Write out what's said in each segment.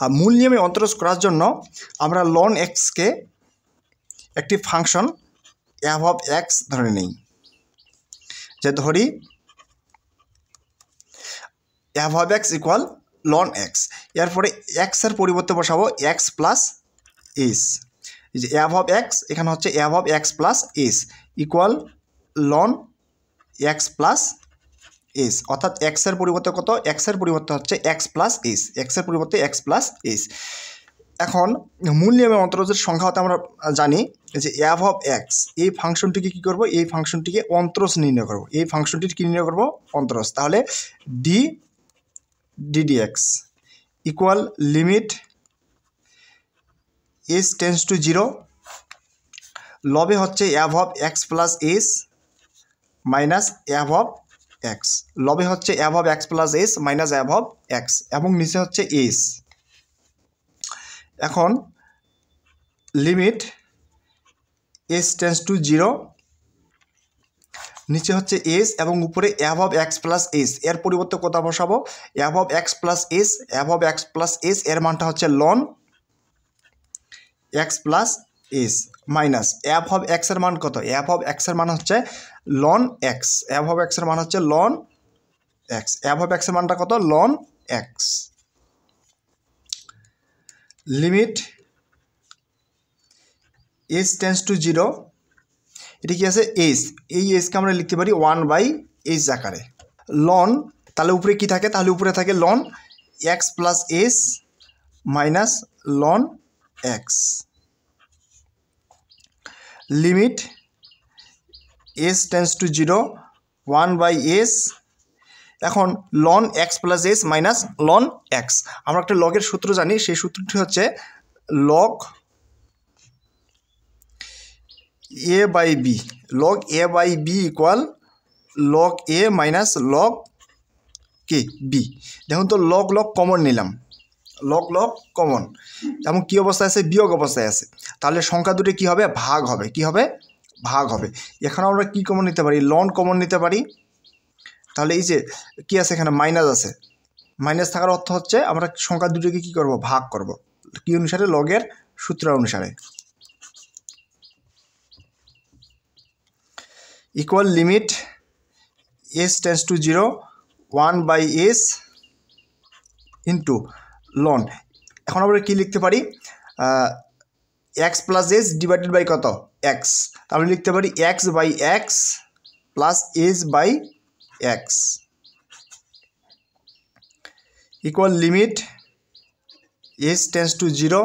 আর মূল নিয়মে অন্তরজ করার জন্য আমরা লন এক্সকে একটি ফাংশন এফ অফ এক্স ধরে নিই, যে ধরি F of X equal ln X. এরপরে এক্সের পরিবর্তে বসাবো এক্স প্লাস এস, যে এফ অফ এক্স এখানে হচ্ছে F of x plus S equal ln X plus S, অর্থাৎ এক্সের পরিবর্তে কত, এক্সের পরিবর্তে হচ্ছে এক্স প্লাস এস, এক্সের পরিবর্তে এক্স প্লাস এস। এখন মূল নিয়মে অন্তরজের সংখ্যা হতে আমরা জানি যে এফ অফ এক্স, এই ফাংশনটিকে কী করবো, এই ফাংশনটিকে অন্তরজ নির্ণয় করবো, এই ফাংশনটির কী নির্ণয় করবো, অন্তরজ। তাহলে d ddx equal limit S tends to 0, লবে হচ্ছে F of x plus S minus F of x, লবে হচ্ছে F of x plus S minus F of x, এবং নিচে হচ্ছে এস। এখন লিমিট এস টেন্স টু 0, নিচে হচ্ছে এস এবং উপরে F of x plus S, এর পরিবর্তে কোথা বসাবো, F of x plus S, F of x plus S এর মানটা হচ্ছে ln X plus S minus F of এক্সের মান কত, এফ অফ এক্সের মান হচ্ছে লন এক্স, এফ অফ এক্সের মান হচ্ছে লন এক্স, এফ অফ এক্সের মানটা কত, ln X. Limit S tends to 0, এটা কি আছে এস, এই এসকে আমরা লিখতে পারি 1/s আকারে। লন তাহলে উপরে কি থাকে, তাহলে উপরে থাকে ln X plus S minus ln X. Limit S tends to 0 1/s, এখন ln X plus S minus ln X, আমরা একটা লগের সূত্র জানি, সেই সূত্রটি হচ্ছে log A by B, log A by B equal log A minus log কে বি। দেখুন তো লগ লগ কমন নিলাম, লগ লগ কমন, এবং কী অবস্থায় আছে, বিয়োগ অবস্থায় আছে, তাহলে সংখ্যা দুটো কী হবে, ভাগ হবে, কী হবে, ভাগ হবে। এখানে আমরা কী কমন নিতে পারি, লন কমন নিতে পারি, তাহলে এই যে কী আছে এখানে মাইনাস আছে, মাইনাস থাকার অর্থ হচ্ছে আমরা সংখ্যা দুটোকে কী করব, ভাগ করব, কী অনুসারে, লগের সূত্র অনুসারে। Equal limit S tends to 0 1/s into ln, এখন আমরা কী লিখতে পারি, X plus S divided by কত, এক্স, তাহলে লিখতে পারি X by X plus S by X equal limit S tends to 0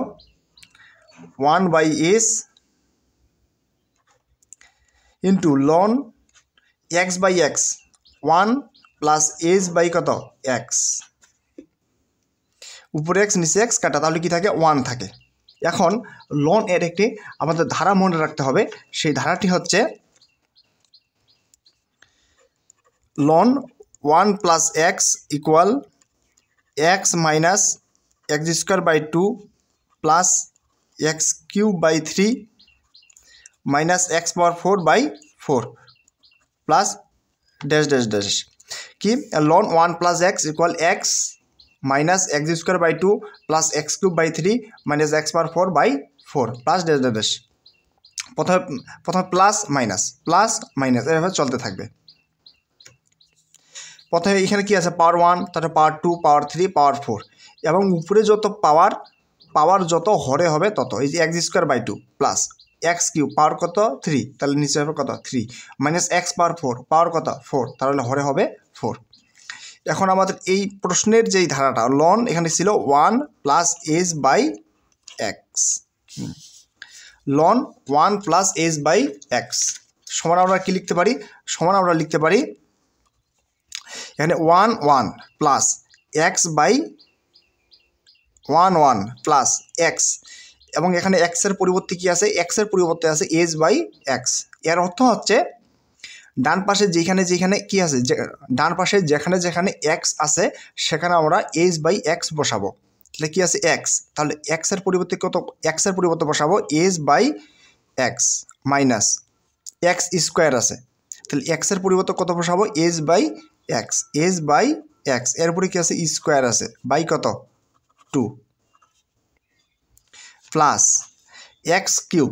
1/s into ln X by X 1 plus S by কত, এক্স, উপরে এক্স নিচে এক্স কাটা, তাহলে কি থাকে, 1 থাকে। এখন লন এর একটি আমাদের ধারা মনে রাখতে হবে, সেই ধারাটি হচ্ছে লন 1 plus x equal x minus x square by 2 plus x cube by 3 minus x power 4/4 plus dash dash dash, কি লন 1 plus x equal x minus x square by 2 plus x cube by 3 minus x power 4/4 plus dash dash dash, প্রথমে plus minus এভাবে চলতে থাকবে। প্রথমে এখানে কি আছে, পাওয়ার 1, তারপরে পাওয়ার 2, পাওয়ার 3, পাওয়ার 4, এবং উপরে যত পাওয়ার যত হরে হবে তত, এই যে x square by 2 plus x cube power কত 3, তাহলে নিচে হবে কত 3 মাইনাস এক্স পাওয়ার 4 পাওয়ার কত 4, তাহলে হরে হবে 4। এখন আমাদের এই প্রশ্নের যেই ধারাটা লন এখানে ছিল 1 plus S by X, ln 1 plus S by X সমান আমরা কি লিখতে পারি, সমান আমরা লিখতে পারি এখানে 1 plus X by 1 plus X, এবং এখানে এক্সের পরিবর্তে কি আছে, এক্সের পরিবর্তে আছে এস বাই এক্স। এর অর্থ হচ্ছে ডান পাশে যেখানে কি আছে, ডান পাশে যেখানে এক্স আছে সেখানে আমরা এস বাই এক্স বসাবো, তাহলে কি আছে এক্স, তাহলে এক্সের পরিবর্তে কত, এক্সের পরিবর্তে বসাবো S by x minus x square আছে, তাহলে এক্সের পরিবর্তে কত বসাবো, S by x, S by X, এরপরে কি আছে স্কোয়ার আছে বাই কত 2, প্লাস এক্স কিউব,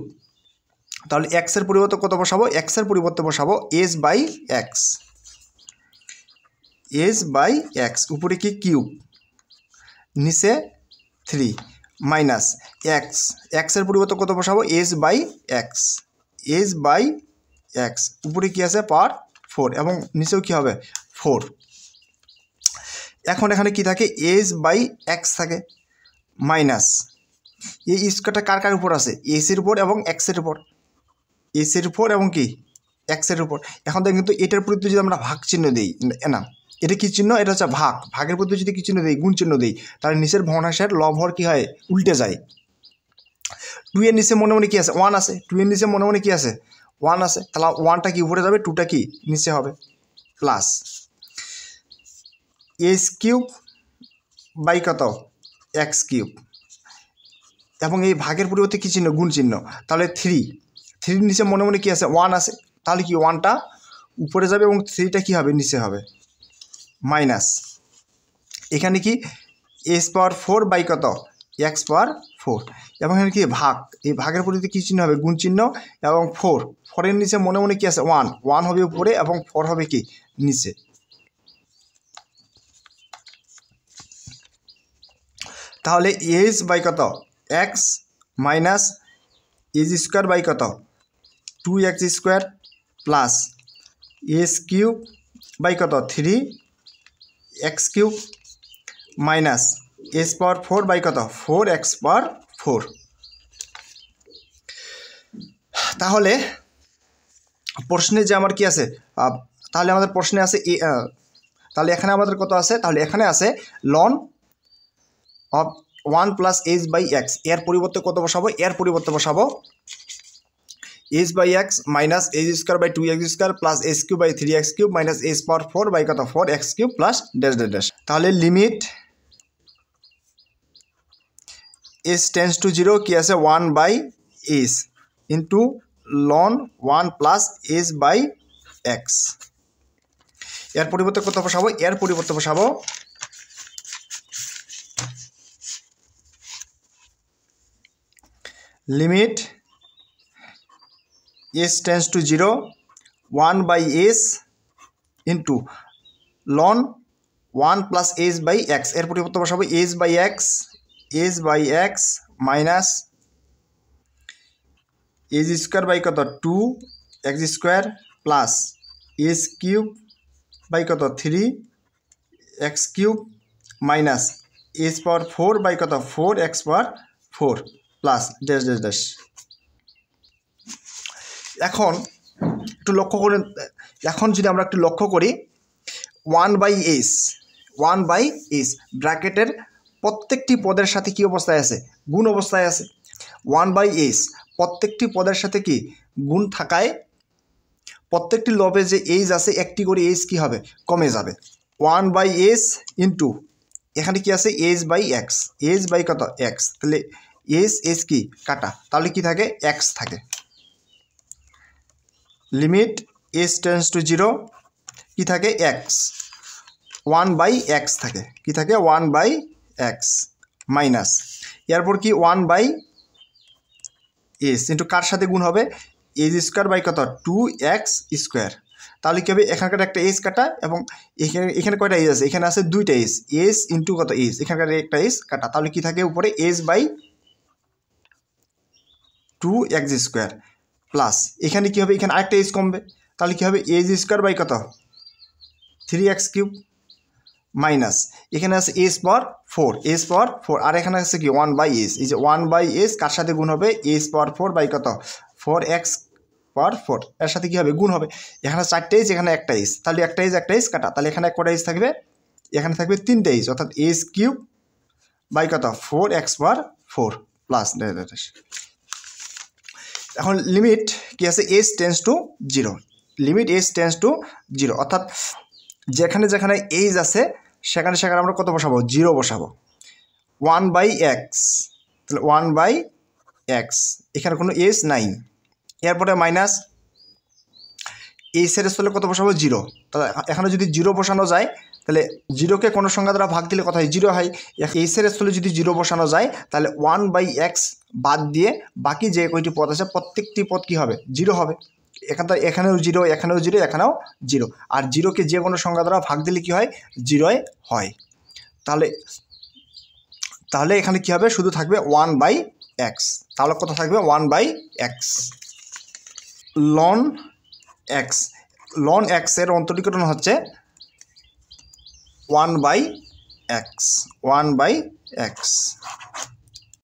তাহলে এক্সের পরিবর্তে কত বসাবো, এক্সের পরিবর্তে বসাবো S by x, S by X, উপরে কি কিউব, নিচে 3 মাইনাস এক্স, এক্সের পরিবর্তে কত বসাবো S by x, S by X, উপরে কি আছে পাওয়ার 4 এবং নিচেও কি হবে 4। এখন এখানে কি থাকে এস বাই এক্স থাকে, মাইনাস এই স্কোয়ারটা কার কার উপর আছে, এসের উপর এবং এক্সের উপর, এসের উপর এবং কি এক্সের উপর। এখন দেখ কিন্তু এটার প্রতি যদি আমরা ভাগ চিহ্ন দিই, না এটা কি চিহ্ন, এটা হচ্ছে ভাগ, ভাগের প্রতি যদি কি চিহ্ন দিই, গুণ চিহ্ন দিই, তাহলে নিচের ভগ্নাংশের লব হর কি হয়, উল্টে যায়। 2 এর নিচে মনে মনে কি আছে 1 আছে, 2 এর নিচে মনে মনে কি আছে 1 আছে, তাহলে 1টা কি উপরে যাবে, 2টা কি নিচে হবে, প্লাস এস কিউব বাই কত এক্স কিউব, এবং এই ভাগের পরিবর্তে কী চিহ্ন, গুণ চিহ্ন, তাহলে 3 নিচে মনে মনে কি আছে 1 আছে, তাহলে কি 1টা উপরে যাবে এবং 3টা কী হবে নিচে হবে, মাইনাস এখানে কি এস পাওয়ার 4 বাই কত এক্স পাওয়ার 4, এবং এখানে কি ভাগ, এই ভাগের পরিবর্তে কী চিহ্ন হবে, গুণ চিহ্ন, এবং 4 নিচে মনে মনে কি আছে 1 হবে উপরে এবং 4 হবে কি নিচে। তাহলে এস বাই কত X minus S square by কত 2x square plus S cube by কত 3x cube minus S power 4 by কত 4x পাওয়ার 4। তাহলে প্রশ্নে যে আমার কি আছে, তাহলে আমাদের প্রশ্নে আছে তাহলে এখানে আমাদের কত আছে, তাহলে এখানে আছে ln of 1 plus S by x, এর পরিবর্তে কত বসাবো, এর পরিবর্তে বসাবো S by x minus S square by 2x square plus S cube by 3x cube minus S power 4 by কত 4x cube plus dash dash dash. তাহলে limit S tends to 0 কি আছে 1 by S into loan 1 plus S by x, এর পরিবর্তে কত বসাবো, এর পরিবর্তে বসাবো limit S tends to 0 1 by S into loan 1 plus S by x, এর পরিবর্তে বসাবো S by x minus S square by কত 2x square plus S cube by কত 3x cube minus S power 4 by কত 4x power 4 plus dash dash dash. এখন একটু লক্ষ্য করে, এখন যদি আমরা একটু লক্ষ্য করি 1 বাই এস ব্র্যাকেটের প্রত্যেকটি পদের সাথে কি অবস্থায় আছে, গুণ অবস্থায় আছে। 1 বাই এস প্রত্যেকটি পদের সাথে কি গুণ থাকায় প্রত্যেকটি লবে যে এইজ আছে একটি করে এইজ কি হবে কমে যাবে। 1 বাই এস ইন্টু এখানে কি আছে s by x, S by কত এক্স, তাহলে এস কি কাটা, তাহলে কি থাকে এক্স থাকে। লিমিট এস টেন্স টু 0 কি থাকে এক্স, 1 বাই এক্স থাকে, কি থাকে 1 বাই এক্স মাইনাস এরপর কি 1 বাই এস ইন্টু কার সাথে গুণ হবে এস স্কোয়ার বাই কত 2x স্কোয়ার, তাহলে কি হবে এখানকার একটা এস কাটা এবং এখানে কয়টা এস আছে, এখানে আছে 2টা এস ইন্টু কত এস, এখানকার একটা এস কাটা, তাহলে কি থাকে উপরে S by 2x square plus এখানে কি হবে এখানে আরেকটা এস কমবে, তাহলে কি হবে এস স্কোয়ার বাই কত 3x কিউব মাইনাস এখানে আছে এস পাওয়ার 4 আর এখানে আছে কি 1 বাই এস, এই যে 1 বাই এস কার সাথে গুণ হবে এস পাওয়ার 4 বাই কত 4x পাওয়ার 4, এর সাথে কি হবে গুণ হবে, এখানে 4টে এস এখানে একটা এস, তাহলে একটা এস কাটা, তাহলে এখানে কটা এস থাকবে, এখানে থাকবে 3টে এস, অর্থাৎ এস কিউব বাই কত 4x পাওয়ার 4 প্লাস। এখন লিমিট কি আছে S tends to 0, limit S tends to 0 অর্থাৎ যেখানে যেখানে এইজ আছে সেখানে সেখানে আমরা কত বসাবো 0 বসাবো। 1 বাই এক্স, তাহলে 1 বাই এক্স এখানে কোনো এস নাই, এরপরে মাইনাস এসের স্থলে কত বসাবো 0, তাহলে এখানে যদি 0 বসানো যায় তাহলে জিরোকে কোনো সংখ্যা দ্বারা ভাগ দিলে কত হয়? জিরো হয়। এক্সের স্থলে যদি জিরো বসানো যায় তাহলে 1/x বাদ দিয়ে বাকি যে কয়টি পদ আছে প্রত্যেকটি পদ কী হবে? জিরো হবে। এখানেও জিরো, এখানেও জিরো, এখানেও জিরো। আর জিরোকে যে কোনো সংখ্যা দ্বারা ভাগ দিলে কী হয়? জিরোয় হয়। তাহলে এখানে কী হবে? শুধু থাকবে 1/x। তাহলে কত থাকবে? 1/x। লন এক্স, লন এক্সের অন্তরীকরণ হচ্ছে 1/x, 1/x।